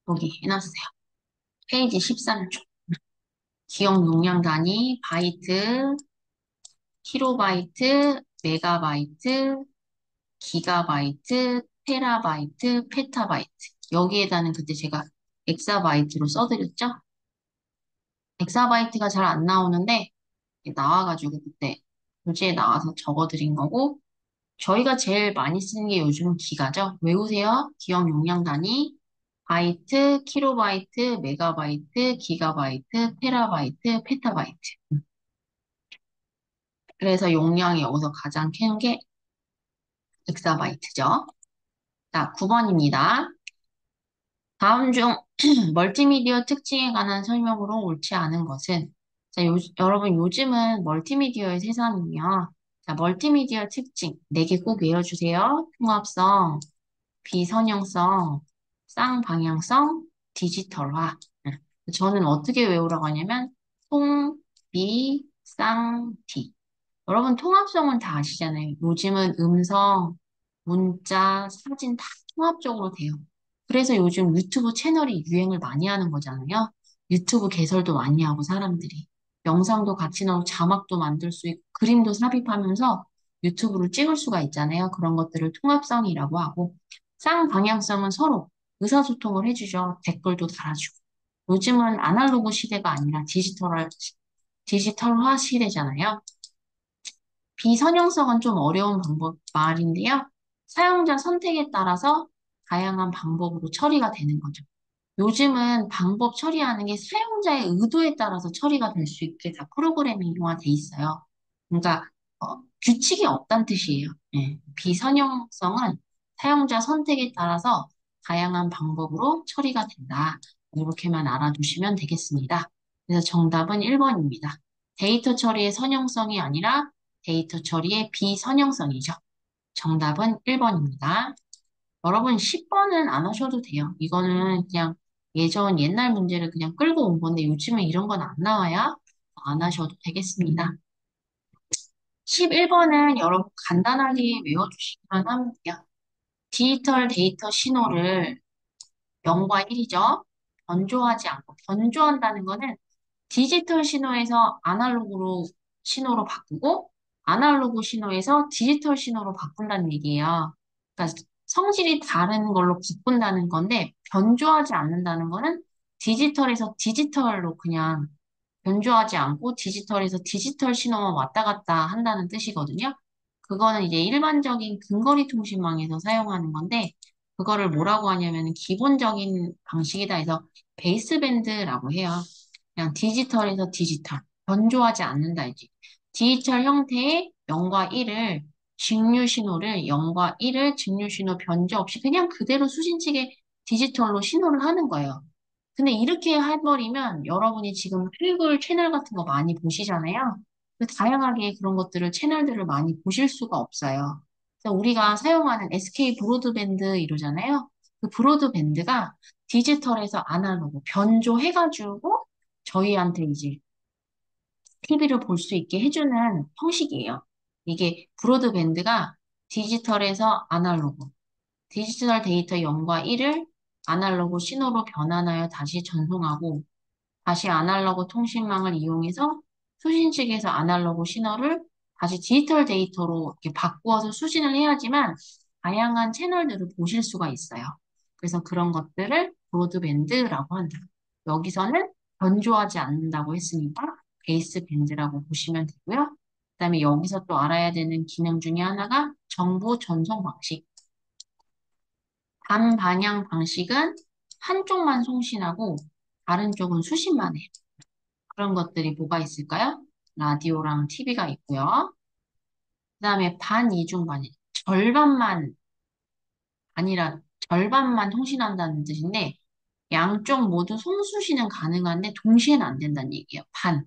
여기 해놨어요. 페이지 13쪽. 기억 용량 단위 바이트, 킬로바이트, 메가바이트, 기가바이트, 테라바이트, 페타바이트. 여기에다는 그때 제가 엑사바이트로 써드렸죠? 엑사바이트가 잘 안 나오는데 나와가지고 그때 교재에 나와서 적어드린 거고 저희가 제일 많이 쓰는 게 요즘은 기가죠. 외우세요. 기억 용량 단위 바이트, 킬로바이트, 메가바이트, 기가바이트, 테라바이트, 페타바이트. 그래서 용량이 여기서 가장 큰 게 엑사바이트죠. 자, 9번입니다. 다음 중 멀티미디어 특징에 관한 설명으로 옳지 않은 것은 자, 여러분 요즘은 멀티미디어의 세상이며 자, 멀티미디어 특징 4개 꼭 외워주세요. 통합성, 비선형성, 쌍방향성, 디지털화. 저는 어떻게 외우라고 하냐면 통, 비, 쌍, 디. 여러분 통합성은 다 아시잖아요. 요즘은 음성, 문자, 사진 다 통합적으로 돼요. 그래서 요즘 유튜브 채널이 유행을 많이 하는 거잖아요. 유튜브 개설도 많이 하고 사람들이. 영상도 같이 넣고 자막도 만들 수 있고 그림도 삽입하면서 유튜브를 찍을 수가 있잖아요. 그런 것들을 통합성이라고 하고 쌍방향성은 서로 의사소통을 해주죠. 댓글도 달아주고. 요즘은 아날로그 시대가 아니라 디지털화 시대잖아요. 비선형성은 좀 어려운 말인데요. 사용자 선택에 따라서 다양한 방법으로 처리가 되는 거죠. 요즘은 방법 처리하는 게 사용자의 의도에 따라서 처리가 될 수 있게 다 프로그래밍화 돼 있어요. 그러니까 규칙이 없다는 뜻이에요. 예. 비선형성은 사용자 선택에 따라서 다양한 방법으로 처리가 된다. 이렇게만 알아두시면 되겠습니다. 그래서 정답은 1번입니다. 데이터 처리의 선형성이 아니라 데이터 처리의 비선형성이죠. 정답은 1번입니다. 여러분 10번은 안 하셔도 돼요. 이거는 그냥 예전 옛날 문제를 그냥 끌고 온 건데 요즘에 이런 건 안 나와야 안 하셔도 되겠습니다. 11번은 여러분 간단하게 외워주시기만 하면 돼요. 디지털 데이터 신호를 0과 1이죠. 변조하지 않고 변조한다는 거는 디지털 신호에서 아날로그로 신호로 바꾸고 아날로그 신호에서 디지털 신호로 바꾼다는 얘기예요. 그러니까 성질이 다른 걸로 바꾼다는 건데 변조하지 않는다는 거는 디지털에서 디지털로 그냥 변조하지 않고 디지털에서 디지털 신호만 왔다 갔다 한다는 뜻이거든요. 그거는 이제 일반적인 근거리 통신망에서 사용하는 건데 그거를 뭐라고 하냐면 기본적인 방식이다 해서 베이스밴드라고 해요. 그냥 디지털에서 디지털, 변조하지 않는다 이지. 디지털 형태의 0과 1을 직류 신호를 0과 1을 직류 신호 변조 없이 그냥 그대로 수신식의 디지털로 신호를 하는 거예요. 근데 이렇게 해버리면 여러분이 지금 필글 채널 같은 거 많이 보시잖아요. 다양하게 그런 것들을 채널들을 많이 보실 수가 없어요. 그래서 우리가 사용하는 SK 브로드밴드 이러잖아요. 그 브로드밴드가 디지털에서 아날로그 변조해가지고 저희한테 이제 TV를 볼 수 있게 해주는 형식이에요. 이게 브로드밴드가 디지털에서 아날로그, 디지털 데이터 0과 1을 아날로그 신호로 변환하여 다시 전송하고 다시 아날로그 통신망을 이용해서 수신식에서 아날로그 신호를 다시 디지털 데이터로 이렇게 바꾸어서 수신을 해야지만 다양한 채널들을 보실 수가 있어요. 그래서 그런 것들을 브로드밴드라고 한다. 여기서는 변조하지 않는다고 했으니까 베이스 밴드라고 보시면 되고요. 그다음에 여기서 또 알아야 되는 기능 중에 하나가 정보 전송 방식. 반방향 방식은 한쪽만 송신하고 다른 쪽은 수신만 해요. 그런 것들이 뭐가 있을까요? 라디오랑 TV가 있고요. 그다음에 반이중반이 절반만 아니라 절반만 통신한다는 뜻인데 양쪽 모두 송수신은 가능한데 동시에는 안 된다는 얘기예요. 반.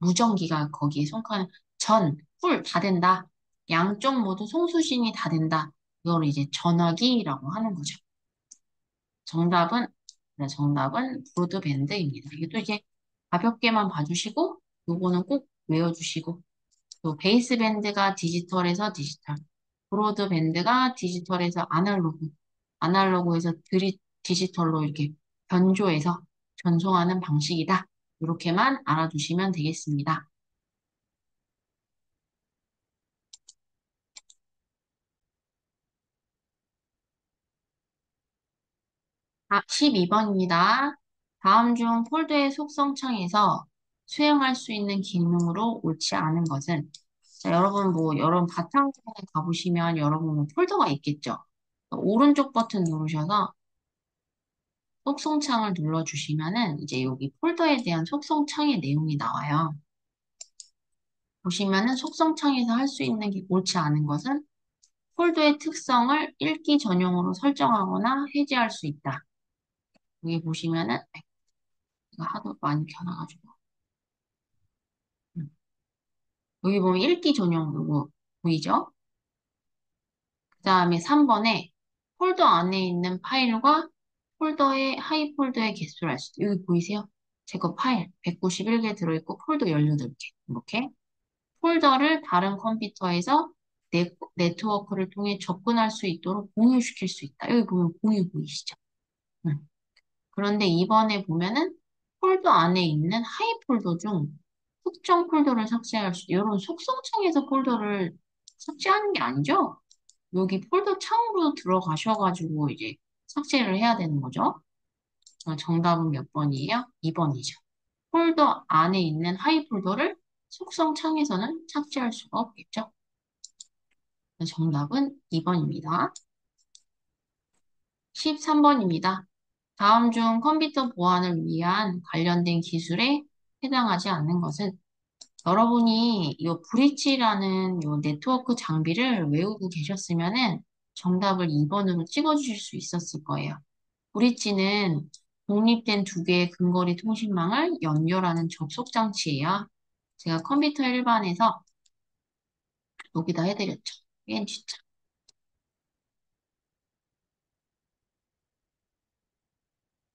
무전기가 거기에 속하는 전, 풀 다 된다. 양쪽 모두 송수신이 다 된다. 이걸 이제 전화기라고 하는 거죠. 정답은, 네, 정답은 브로드밴드입니다. 이것도 이제 가볍게만 봐주시고, 요거는 꼭 외워주시고, 또 베이스밴드가 디지털에서 디지털, 브로드밴드가 디지털에서 아날로그, 아날로그에서 디지털로 이렇게 변조해서 전송하는 방식이다. 이렇게만 알아두시면 되겠습니다. 아, 12번입니다. 다음 중 폴더의 속성 창에서 수행할 수 있는 기능으로 옳지 않은 것은 자, 여러분 여러분 바탕화면에 가보시면 여러분 폴더가 있겠죠. 오른쪽 버튼 누르셔서 속성 창을 눌러주시면은 이제 여기 폴더에 대한 속성 창의 내용이 나와요. 보시면은 속성 창에서 할 수 있는 게 옳지 않은 것은 폴더의 특성을 읽기 전용으로 설정하거나 해제할 수 있다. 여기 보시면은 제가 하도 많이 켜놔가지고 음. 여기 보면 읽기 전용 요거 보이죠? 그 다음에 3번에 폴더 안에 있는 파일과 폴더의 하이 폴더의 개수를 알 수 있어요. 여기 보이세요? 제 거 파일 191개 들어있고 폴더 18개 이렇게 폴더를 다른 컴퓨터에서 네트워크를 통해 접근할 수 있도록 공유시킬 수 있다. 여기 보면 공유 보이시죠? 음. 그런데 이번에 보면은 폴더 안에 있는 하이 폴더 중 특정 폴더를 삭제할 수, 이런 속성창에서 폴더를 삭제하는 게 아니죠? 여기 폴더 창으로 들어가셔가지고 이제 삭제를 해야 되는 거죠. 정답은 몇 번이에요? 2번이죠. 폴더 안에 있는 하이 폴더를 속성 창에서는 삭제할 수가 없겠죠. 정답은 2번입니다. 13번입니다. 다음 중 컴퓨터 보안을 위한 관련된 기술에 해당하지 않는 것은 여러분이 이 브릿지라는 이 네트워크 장비를 외우고 계셨으면은 정답을 2번으로 찍어주실 수 있었을 거예요. 브릿지는 독립된 두 개의 근거리 통신망을 연결하는 접속 장치예요. 제가 컴퓨터 일반에서 여기다 해드렸죠. 얘는 진짜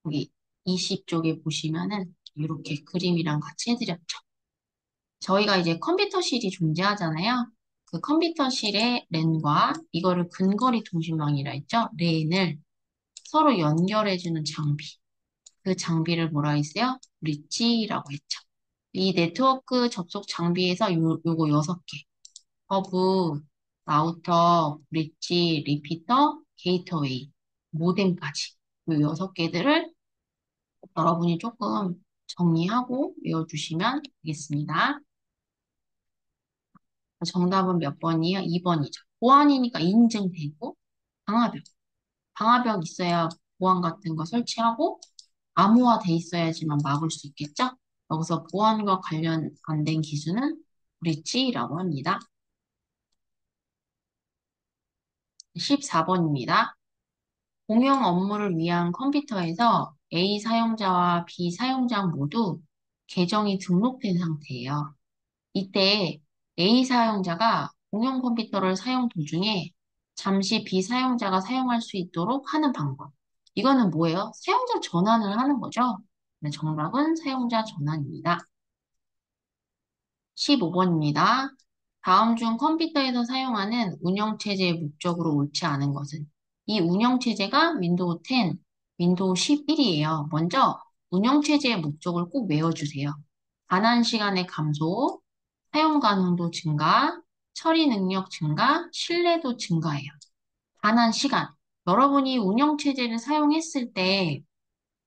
여기 20쪽에 보시면은 이렇게 그림이랑 같이 해드렸죠. 저희가 이제 컴퓨터실이 존재하잖아요. 그 컴퓨터실의 랜과 이거를 근거리 통신망이라 했죠. 랜을 서로 연결해주는 장비. 그 장비를 뭐라 했어요? 브릿지라고 했죠. 이 네트워크 접속 장비에서 요거 6개. 허브, 라우터, 브릿지, 리피터, 게이트웨이, 모뎀까지. 요 6개들을 여러분이 조금 정리하고 외워주시면 되겠습니다. 정답은 몇 번이에요? 2번이죠. 보안이니까 인증되고, 방화벽. 방화벽 있어야 보안 같은 거 설치하고, 암호화 돼 있어야지만 막을 수 있겠죠? 여기서 보안과 관련 안 된 기술은 브릿지라고 합니다. 14번입니다. 공용 업무를 위한 컴퓨터에서 A 사용자와 B 사용자 모두 계정이 등록된 상태예요. 이때 A 사용자가 공용 컴퓨터를 사용 도중에 잠시 B 사용자가 사용할 수 있도록 하는 방법. 이거는 뭐예요? 사용자 전환을 하는 거죠. 네, 정답은 사용자 전환입니다. 15번입니다. 다음 중 컴퓨터에서 사용하는 운영체제의 목적으로 옳지 않은 것은 이 운영체제가 윈도우 10, 윈도우 11이에요. 먼저 운영체제의 목적을 꼭 외워주세요. 반환 시간의 감소, 사용 가능도 증가, 처리 능력 증가, 신뢰도 증가해요. 반환 시간. 여러분이 운영체제를 사용했을 때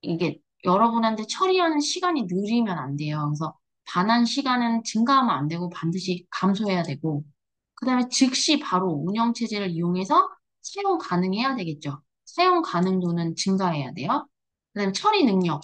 이게 여러분한테 처리하는 시간이 느리면 안 돼요. 그래서 반환 시간은 증가하면 안 되고 반드시 감소해야 되고, 그 다음에 즉시 바로 운영체제를 이용해서 사용 가능해야 되겠죠. 사용 가능도는 증가해야 돼요. 그 다음에 처리 능력.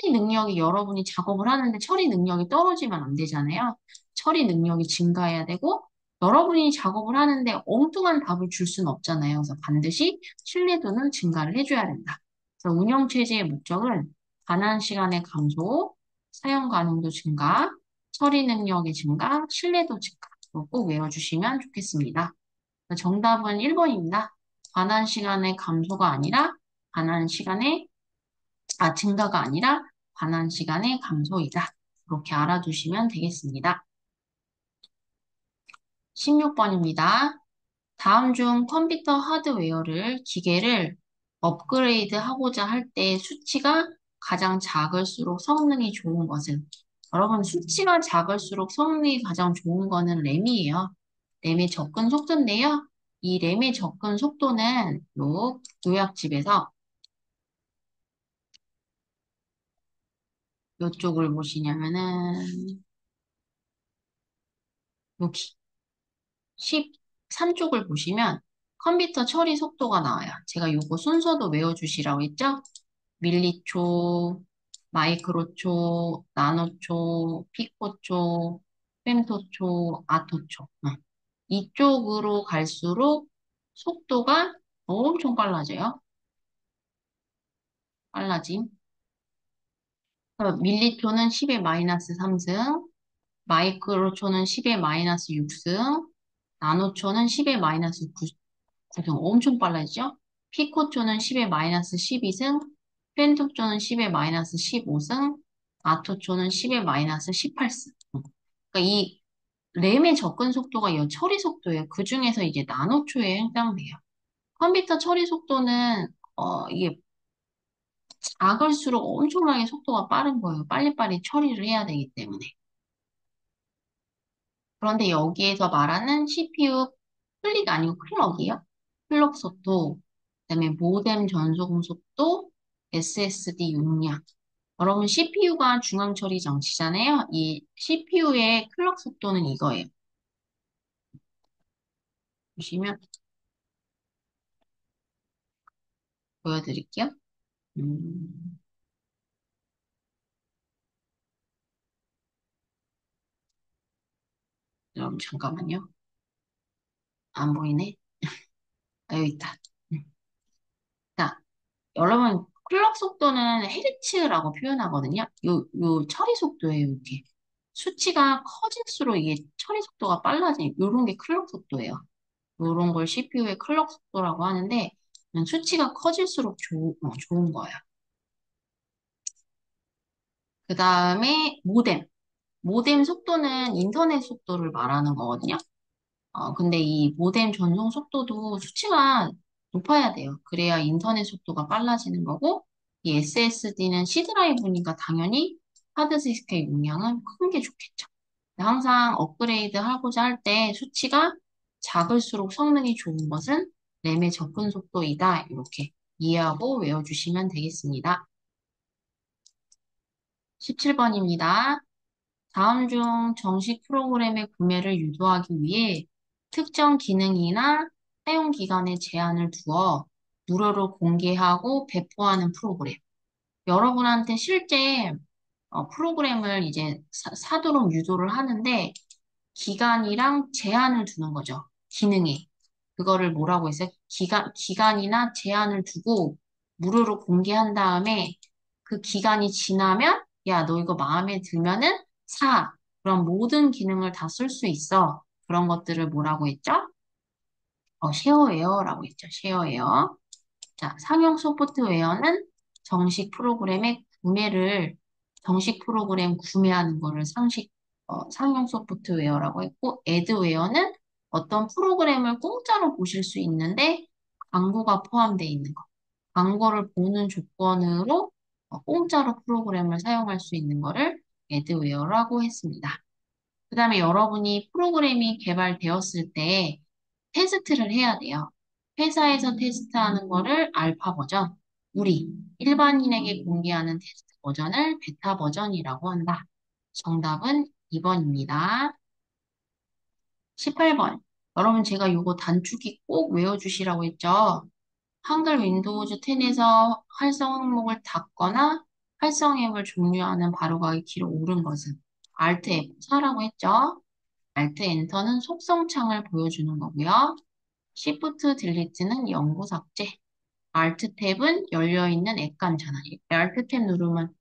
처리 능력이 여러분이 작업을 하는데 처리 능력이 떨어지면 안 되잖아요. 처리 능력이 증가해야 되고 여러분이 작업을 하는데 엉뚱한 답을 줄 수는 없잖아요. 그래서 반드시 신뢰도는 증가를 해줘야 된다. 그래서 운영체제의 목적은 가난 시간의 감소, 사용 가능도 증가, 처리 능력의 증가, 신뢰도 증가. 이거 꼭 외워주시면 좋겠습니다. 정답은 1번입니다. 관한 시간의 감소가 아니라 관한 시간의 증가가 아니라 관한 시간의 감소이다. 이렇게 알아두시면 되겠습니다. 16번입니다. 다음 중 컴퓨터 하드웨어를, 기계를 업그레이드 하고자 할 때 수치가 가장 작을수록 성능이 좋은 것은? 여러분, 수치가 작을수록 성능이 가장 좋은 거는 램이에요. 램의 접근 속도인데요. 이 램의 접근 속도는 요 요약집에서 이쪽을 보시냐면은 여기 13쪽을 보시면 컴퓨터 처리 속도가 나와요. 제가 요거 순서도 외워주시라고 했죠? 밀리초, 마이크로초, 나노초, 피코초, fem토초, 아토초. 이쪽으로 갈수록 속도가 엄청 빨라져요. 빨라짐. 밀리초는 10의 마이너스 3승, 마이크로초는 10의 마이너스 6승, 나노초는 10의 마이너스 9승. 엄청 빨라지죠? 피코초는 10의 마이너스 12승, 펜토초는 10의 마이너스 15승, 아토초는 10의 마이너스 18승. 그러니까 이 램의 접근 속도가 이 처리 속도예요. 그 중에서 이제 나노초에 해당돼요. 컴퓨터 처리 속도는 이게 작을수록 엄청나게 속도가 빠른 거예요. 빨리빨리 처리를 해야 되기 때문에. 그런데 여기에서 말하는 CPU 클릭 아니고 클럭이요. 클럭 속도, 그다음에 모뎀 전송 속도, SSD 용량. 여러분 CPU가 중앙 처리 장치잖아요. 이 CPU의 클럭 속도는 이거예요. 보시면 보여드릴게요. 음, 여러분 잠깐만요. 안 보이네. 여기 있다. 음. 자, 여러분 클럭 속도는 헤르츠라고 표현하거든요. 요 처리 속도예요, 이게. 수치가 커질수록 이게 처리 속도가 빨라지는 요런 게 클럭 속도예요. 요런 걸 CPU의 클럭 속도라고 하는데 수치가 커질수록 좋은 거예요. 그 다음에 모뎀. 모뎀 속도는 인터넷 속도를 말하는 거거든요. 근데 이 모뎀 전송 속도도 수치가 높아야 돼요. 그래야 인터넷 속도가 빨라지는 거고, 이 SSD는 C 드라이브니까 당연히 하드디스크의 용량은 큰 게 좋겠죠. 항상 업그레이드 하고자 할 때 수치가 작을수록 성능이 좋은 것은 램의 접근 속도이다. 이렇게 이해하고 외워주시면 되겠습니다. 17번입니다. 다음 중 정식 프로그램의 구매를 유도하기 위해 특정 기능이나 사용 기간에 제한을 두어 무료로 공개하고 배포하는 프로그램. 여러분한테 실제 프로그램을 이제 사도록 유도를 하는데 기간이랑 제한을 두는 거죠. 기능에. 그거를 뭐라고 했어요? 기간이나 제한을 두고 무료로 공개한 다음에 그 기간이 지나면 야, 너 이거 마음에 들면은 사. 그럼 모든 기능을 다 쓸 수 있어. 그런 것들을 뭐라고 했죠? 쉐어웨어라고 했죠. 쉐어웨어. 자, 상용 소프트웨어는 정식 프로그램 구매하는 거를 상용 소프트웨어라고 했고, 애드웨어는 어떤 프로그램을 공짜로 보실 수 있는데, 광고가 포함되어 있는 거. 광고를 보는 조건으로 공짜로 프로그램을 사용할 수 있는 거를 애드웨어라고 했습니다. 그 다음에 여러분이 프로그램이 개발되었을 때 테스트를 해야 돼요. 회사에서 테스트하는 거를 알파 버전, 우리 일반인에게 공개하는 테스트 버전을 베타 버전이라고 한다. 정답은 2번입니다. 18번. 여러분 제가 요거 단축키 꼭 외워주시라고 했죠. 한글 윈도우즈 10에서 활성 항목을 닫거나 활성 앱을 종료하는 바로가기 키로 옳은 것은 Alt F4라고 했죠. Alt Enter는 속성창을 보여주는 거고요. Shift 딜리트는 영구 삭제. Alt 탭은 열려있는 액관잖아. Alt 탭 누르면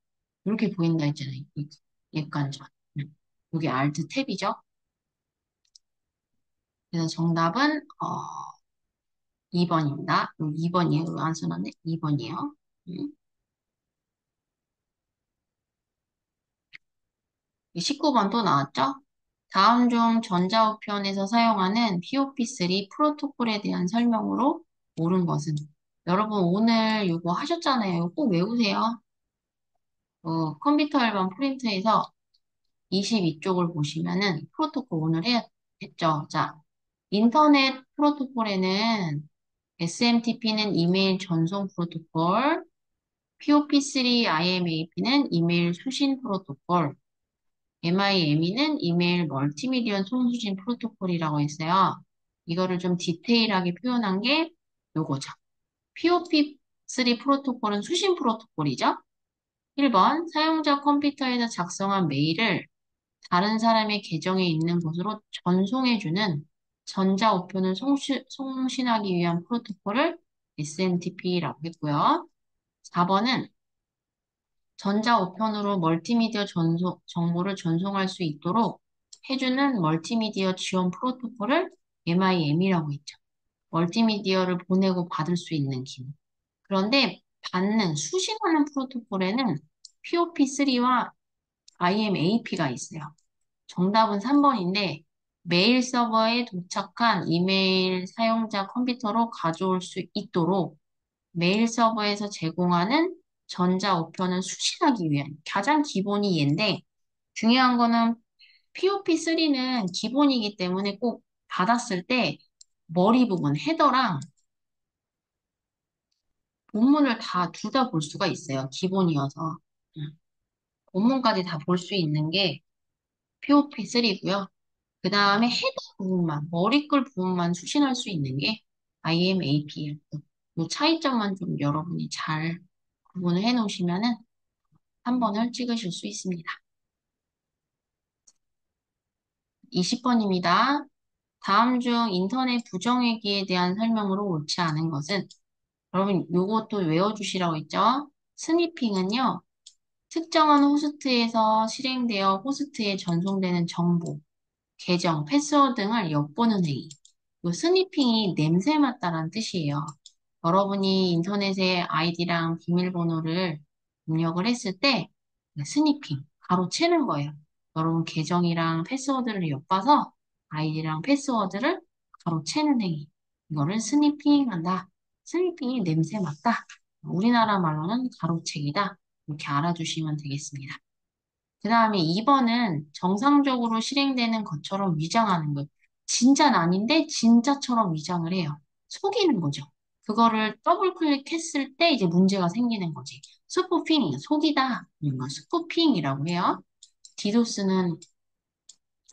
이렇게 보인다 했잖아요. 이 액관전. 이게 Alt 탭이죠. 그래서 정답은 2번입니다. 2번이에요. 왜 안 써놨네? 2번이에요. 19번 또 나왔죠? 다음 중 전자우편에서 사용하는 POP3 프로토콜에 대한 설명으로 옳은 것은? 여러분 오늘 이거 하셨잖아요. 이거 꼭 외우세요. 컴퓨터 앨범 프린트에서 22쪽을 보시면은 프로토콜 오늘 했죠. 자, 인터넷 프로토콜에는 SMTP는 이메일 전송 프로토콜, POP3 IMAP는 이메일 수신 프로토콜, MIME는 이메일 멀티미디어 송수신 프로토콜이라고 했어요. 이거를 좀 디테일하게 표현한 게 요거죠. POP3 프로토콜은 수신 프로토콜이죠. 1번, 사용자 컴퓨터에서 작성한 메일을 다른 사람의 계정에 있는 곳으로 전송해주는 전자우편을 송신하기 위한 프로토콜을 SMTP라고 했고요. 4번은 전자우편으로 멀티미디어 정보를 전송할 수 있도록 해주는 멀티미디어 지원 프로토콜을 MIM이라고 했죠. 멀티미디어를 보내고 받을 수 있는 기능. 그런데 수신하는 프로토콜에는 POP3와 IMAP가 있어요. 정답은 3번인데 메일 서버에 도착한 이메일 사용자 컴퓨터로 가져올 수 있도록 메일 서버에서 제공하는 전자우편을 수신하기 위한 가장 기본이 얘인데 중요한 거는 POP3는 기본이기 때문에 꼭 받았을 때 머리 부분 헤더랑 본문을 다 둘 다 볼 수가 있어요. 기본이어서. 본문까지 다 볼 수 있는 게 POP3고요. 그 다음에 헤더 부분만, 머리글 부분만 수신할 수 있는 게 IMAP예요. 이 차이점만 좀 여러분이 잘 구분을 해 놓으시면은 한 번을 찍으실 수 있습니다. 20번입니다. 다음 중 인터넷 부정행위에 대한 설명으로 옳지 않은 것은 여러분 요것도 외워주시라고 했죠? 스니핑은요. 특정한 호스트에서 실행되어 호스트에 전송되는 정보, 계정, 패스워드 등을 엿보는 행위. 이 스니핑이 냄새 맡다라는 뜻이에요. 여러분이 인터넷에 아이디랑 비밀번호를 입력을 했을 때 스니핑, 가로채는 거예요. 여러분 계정이랑 패스워드를 엿봐서 아이디랑 패스워드를 가로채는 행위. 이거를 스니핑 한다. 스니핑이 냄새 맡다. 우리나라 말로는 가로채기다. 이렇게 알아두시면 되겠습니다. 그 다음에 2번은 정상적으로 실행되는 것처럼 위장하는 것. 진짜는 아닌데 진짜처럼 위장을 해요. 속이는 거죠. 그거를 더블 클릭했을 때 이제 문제가 생기는 거지. 스푸핑, 속이다. 이런 걸 스푸핑이라고 해요. 디도스는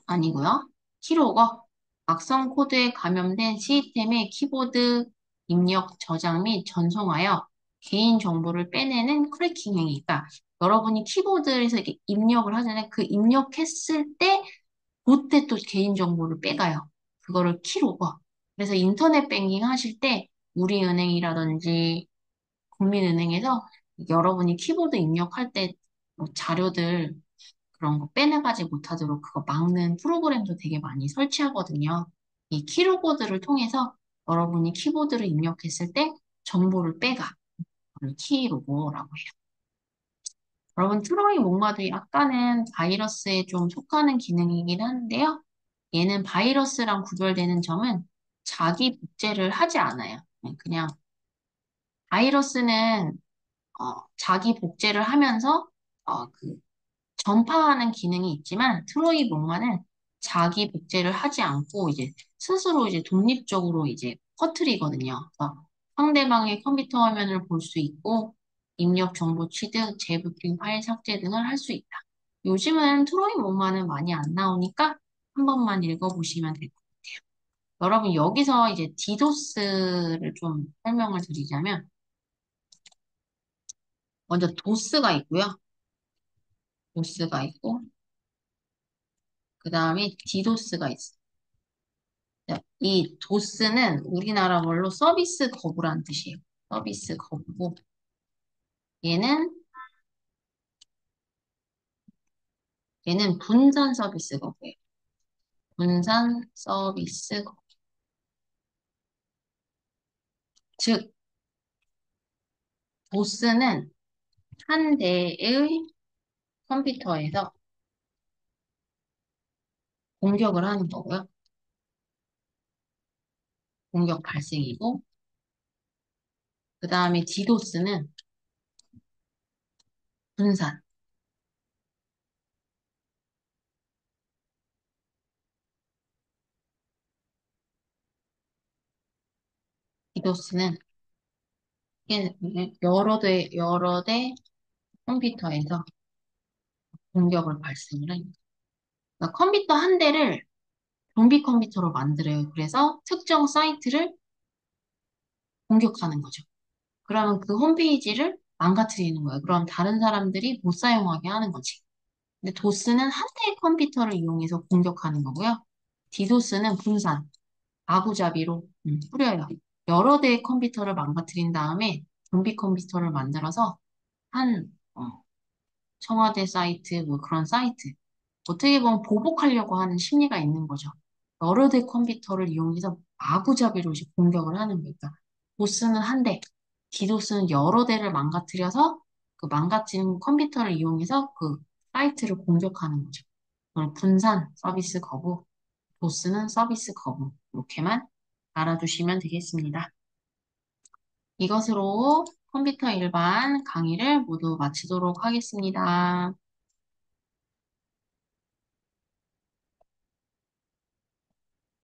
아니고요. 키로거, 악성 코드에 감염된 시스템의 키보드 입력, 저장 및 전송하여 개인 정보를 빼내는 크래킹 행위가 여러분이 키보드에서 이렇게 입력을 하잖아요. 그 입력했을 때 그때 또 개인 정보를 빼가요. 그거를 키로거. 그래서 인터넷 뱅킹 하실 때 우리은행이라든지 국민은행에서 여러분이 키보드 입력할 때뭐 자료들 그런 거 빼내가지 못하도록 그거 막는 프로그램도 되게 많이 설치하거든요. 이 키로보드를 통해서 여러분이 키보드를 입력했을 때 정보를 빼가. 그걸 키로보라고 해요. 여러분, 트로이 목마도 약간은 바이러스에 좀 속하는 기능이긴 한데요. 얘는 바이러스랑 구별되는 점은 자기 복제를 하지 않아요. 그냥 바이러스는 자기 복제를 하면서 그 전파하는 기능이 있지만 트로이 목마는 자기 복제를 하지 않고 이제 스스로 이제 독립적으로 이제 퍼뜨리거든요. 그래서 상대방의 컴퓨터 화면을 볼 수 있고 입력 정보 취득, 재부팅, 파일 삭제 등을 할 수 있다. 요즘은 트로이 목마는 많이 안 나오니까 한 번만 읽어보시면 될 것 같아요. 여러분 여기서 이제 디도스를 좀 설명을 드리자면 먼저 도스가 있고요. 도스가 있고, 그 다음에 디도스가 있어요. 이 도스는 우리나라 말로 서비스 거부란 뜻이에요. 서비스 거부고, 얘는, 얘는 분산 서비스 거부예요. 분산 서비스 거부. 즉, 도스는 한 대의 컴퓨터에서 공격을 하는 거고요. 공격 발생이고, 그 다음에 디도스는 분산. 디도스는 여러 대 컴퓨터에서 공격을 발생을 합니다. 그러니까 컴퓨터 한 대를 좀비 컴퓨터로 만들어요. 그래서 특정 사이트를 공격하는 거죠. 그러면 그 홈페이지를 망가뜨리는 거예요. 그럼 다른 사람들이 못 사용하게 하는 거지. 근데 도스는 한 대의 컴퓨터를 이용해서 공격하는 거고요. 디도스는 분산, 아구자비로 뿌려요. 여러 대의 컴퓨터를 망가뜨린 다음에 좀비 컴퓨터를 만들어서 한 청와대 사이트, 뭐 그런 사이트. 어떻게 보면 보복하려고 하는 심리가 있는 거죠. 여러 대 컴퓨터를 이용해서 아구자비로 이제 공격을 하는 거니까. 보스는 한 대, 디도스는 여러 대를 망가뜨려서 그 망가진 컴퓨터를 이용해서 그 사이트를 공격하는 거죠. 그걸 분산 서비스 거부, 보스는 서비스 거부. 이렇게만 알아두시면 되겠습니다. 이것으로 컴퓨터 일반 강의를 모두 마치도록 하겠습니다.